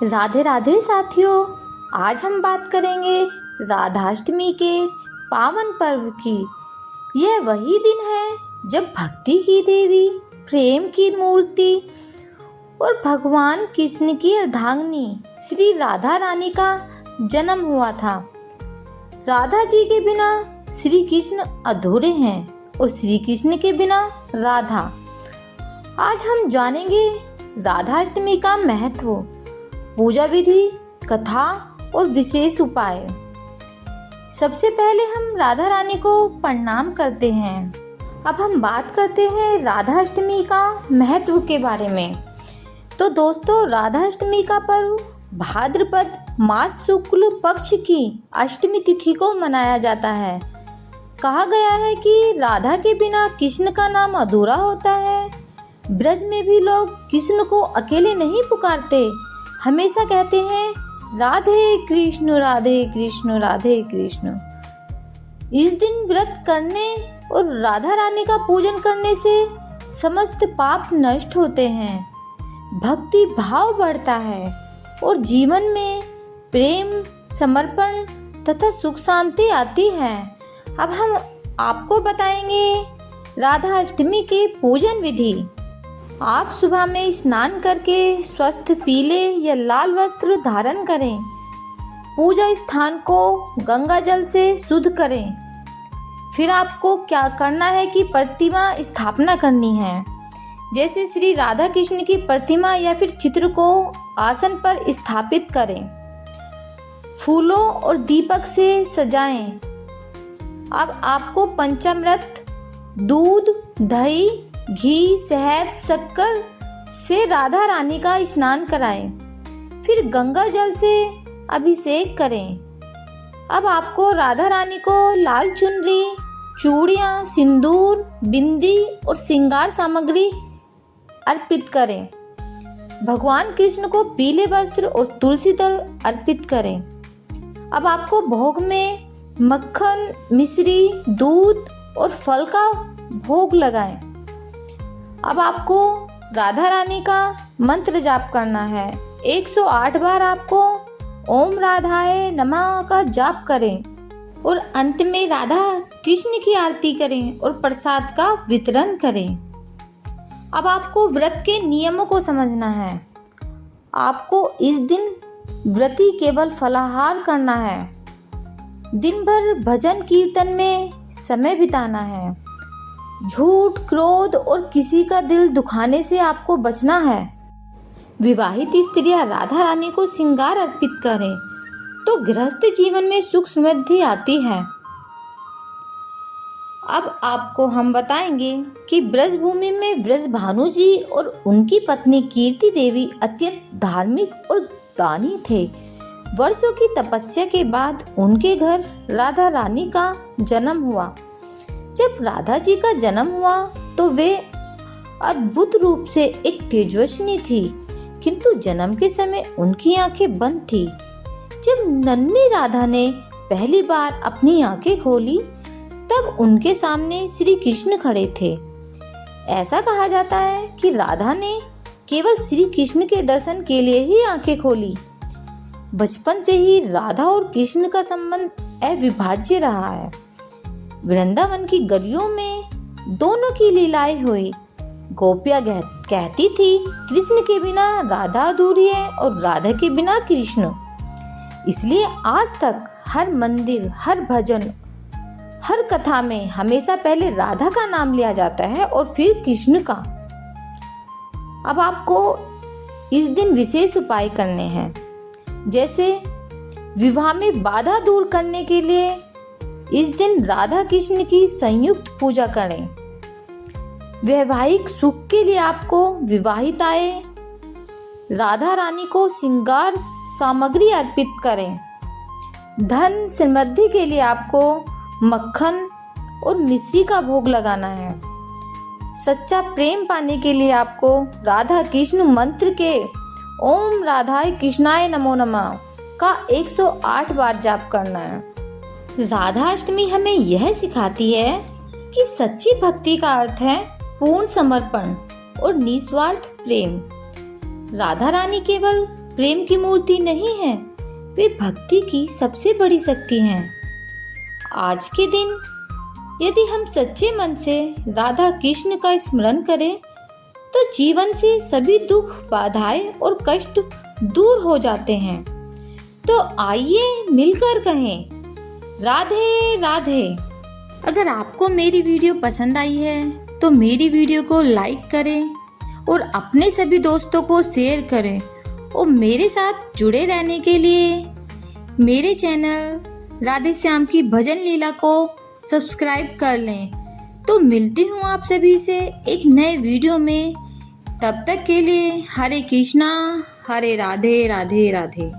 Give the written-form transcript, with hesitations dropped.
राधे राधे साथियों, आज हम बात करेंगे राधाष्टमी के पावन पर्व की। यह वही दिन है जब भक्ति की देवी, प्रेम की मूर्ति और भगवान कृष्ण की अर्धांगिनी श्री राधा रानी का जन्म हुआ था। राधा जी के बिना श्री कृष्ण अधूरे हैं और श्री कृष्ण के बिना राधा। आज हम जानेंगे राधाष्टमी का महत्व, पूजा विधि, कथा और विशेष उपाय। सबसे पहले हम राधा रानी को प्रणाम करते हैं। अब हम बात करते हैं राधाष्टमी का महत्व के बारे में। तो दोस्तों, राधाष्टमी का पर्व भाद्रपद मास शुक्ल पक्ष की अष्टमी तिथि को मनाया जाता है। कहा गया है कि राधा के बिना कृष्ण का नाम अधूरा होता है। ब्रज में भी लोग कृष्ण को अकेले नहीं पुकारते, हमेशा कहते हैं राधे कृष्ण राधे कृष्ण राधे कृष्ण। इस दिन व्रत करने और राधा रानी का पूजन करने से समस्त पाप नष्ट होते हैं, भक्ति भाव बढ़ता है और जीवन में प्रेम, समर्पण तथा सुख शांति आती है। अब हम आपको बताएंगे राधा अष्टमी के पूजन विधि। आप सुबह में स्नान करके स्वस्थ पीले या लाल वस्त्र धारण करें। पूजा स्थान को गंगा जल से शुद्ध करें। फिर आपको क्या करना है कि प्रतिमा स्थापना करनी है। जैसे श्री राधा कृष्ण की प्रतिमा या फिर चित्र को आसन पर स्थापित करें। फूलों और दीपक से सजाएं। अब आपको पंचामृत, दूध, दही, घी, शहद, शक्कर से राधा रानी का स्नान कराएं। फिर गंगा जल से अभिषेक करें। अब आपको राधा रानी को लाल चुनरी, चूड़ियाँ, सिंदूर, बिंदी और श्रृंगार सामग्री अर्पित करें। भगवान कृष्ण को पीले वस्त्र और तुलसी दल अर्पित करें। अब आपको भोग में मक्खन, मिश्री, दूध और फल का भोग लगाएं। अब आपको राधा रानी का मंत्र जाप करना है। 108 बार आपको ओम राधाए नमः का जाप करें और अंत में राधा कृष्ण की आरती करें और प्रसाद का वितरण करें। अब आपको व्रत के नियमों को समझना है। आपको इस दिन व्रती केवल फलाहार करना है। दिन भर भजन कीर्तन में समय बिताना है। झूठ, क्रोध और किसी का दिल दुखाने से आपको बचना है। विवाहित स्त्रियां राधा रानी को श्रृंगार अर्पित करें तो गृहस्थ जीवन में सुख समृद्धि आती है। अब आपको हम बताएंगे कि ब्रज भूमि में ब्रज भानु जी और उनकी पत्नी कीर्ति देवी अत्यंत धार्मिक और दानी थे। वर्षों की तपस्या के बाद उनके घर राधा रानी का जन्म हुआ। जब राधा जी का जन्म हुआ तो वे अद्भुत रूप से एक तेजस्विनी थी, किंतु जन्म के समय उनकी आंखें बंद थी। जब नन्ही राधा ने पहली बार अपनी आंखें खोली तब उनके सामने श्री कृष्ण खड़े थे। ऐसा कहा जाता है कि राधा ने केवल श्री कृष्ण के दर्शन के लिए ही आंखें खोली। बचपन से ही राधा और कृष्ण का संबंध अविभाज्य रहा है। वृंदावन की गलियों में दोनों की लीलाएं हुई। गोपियां कहती थी कृष्ण के बिना राधा अधूरी है और राधा के बिना कृष्ण। इसलिए आज तक हर मंदिर, हर भजन, हर कथा में हमेशा पहले राधा का नाम लिया जाता है और फिर कृष्ण का। अब आपको इस दिन विशेष उपाय करने हैं। जैसे विवाह में बाधा दूर करने के लिए इस दिन राधा कृष्ण की संयुक्त पूजा करें। वैवाहिक सुख के लिए आपको विवाहिताएं राधा रानी को श्रृंगार सामग्री अर्पित करें। धन समृद्धि के लिए आपको मक्खन और मिश्री का भोग लगाना है। सच्चा प्रेम पाने के लिए आपको राधा कृष्ण मंत्र के ओम राधाय कृष्णाय नमो नमः का 108 बार जाप करना है। राधाष्टमी हमें यह सिखाती है कि सच्ची भक्ति का अर्थ है पूर्ण समर्पण और निस्वार्थ प्रेम। राधा रानी केवल प्रेम की मूर्ति नहीं है, वे भक्ति की सबसे बड़ी शक्ति हैं। आज के दिन यदि हम सच्चे मन से राधा कृष्ण का स्मरण करें तो जीवन से सभी दुख, बाधाएं और कष्ट दूर हो जाते हैं। तो आइए मिलकर कहें राधे राधे। अगर आपको मेरी वीडियो पसंद आई है तो मेरी वीडियो को लाइक करें और अपने सभी दोस्तों को शेयर करें और मेरे साथ जुड़े रहने के लिए मेरे चैनल राधे श्याम की भजन लीला को सब्सक्राइब कर लें। तो मिलती हूँ आप सभी से एक नए वीडियो में। तब तक के लिए हरे कृष्णा, हरे राधे राधे राधे।